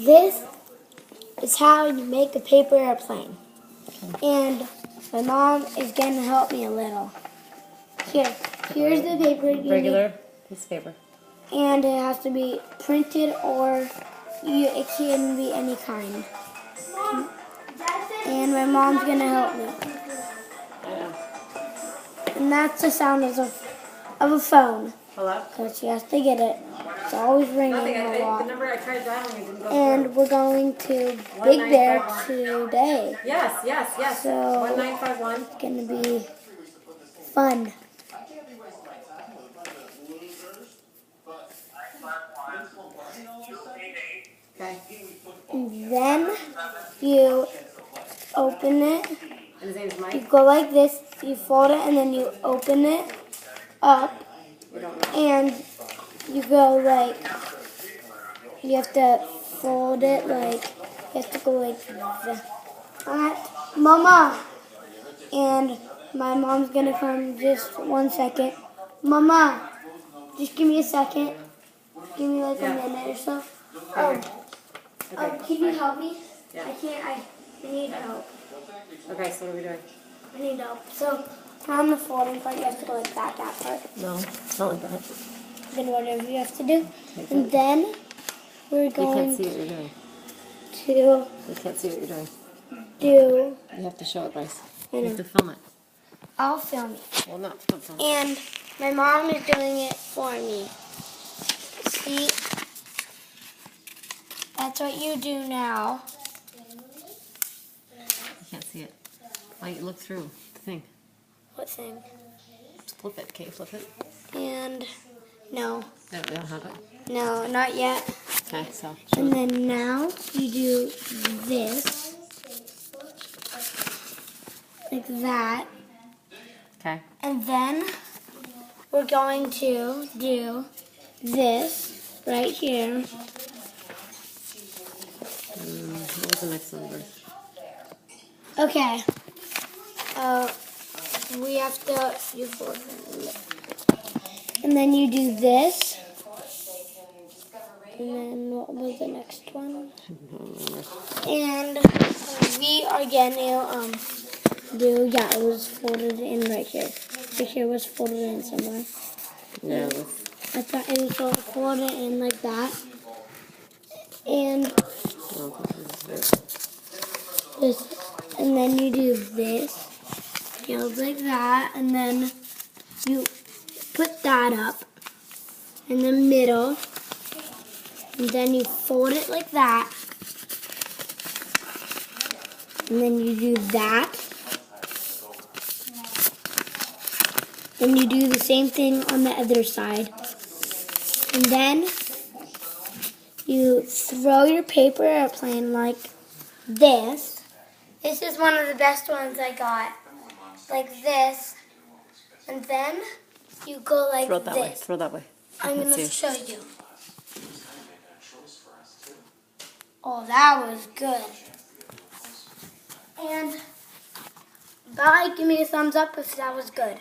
This is how you make a paper airplane. And my mom is going to help me a little. Here's the paper. Regular piece of paper. And it has to be printed or it can be any kind. And my mom's going to help me. And that's the sound of a phone. Hello? Because she has to get it. It's always ringing a lot. The number I tried dialing didn't go And we're going to Big Bear today. Yes. So 1951. it's going to be fun. Okay. And then you open it. And his name's Mike? You go like this, you fold it, and then you open it up. And you go like, you have to fold it like, you have to go like that. Mama! And my mom's gonna come just 1 second. Mama! Just give me a second. Give me like a minute or so. Can you help me? Yeah. I need help. Okay, so what are we doing? I need help. So, on the folding part, you have to go like that part. No, not like that. Then whatever you have to do. And then we're You going can't see what you're doing. to You can't see what you're doing. do. You have to show it, Bryce. I You know. have to film it. I'll film it. Well, not film it. And my mom is doing it for me. See? That's what you do now. You can't see it. Why you look through the thing? What thing? Just flip it. Can you flip it? And no. No, we don't have it. No, not yet. Okay, so. And then now you do this. Like that. Okay. And then we're going to do this right here. What was the next one, Bryce? Okay. We have to do four. And then you do this. And then what was the next one? And we are going to it was folded in right here. Right here was folded in somewhere. Yeah, I thought it was folded in like that. And this, and then you do this. It goes like that, and then you put that up in the middle, and then you fold it like that, and then you do that. Then you do the same thing on the other side. And then you throw your paper airplane like this. This is one of the best ones I got. Like this. And then you go like throw it that way. this. Throw that way. I'm going to show you. Oh, that was good. And bye. Give me a thumbs up if that was good.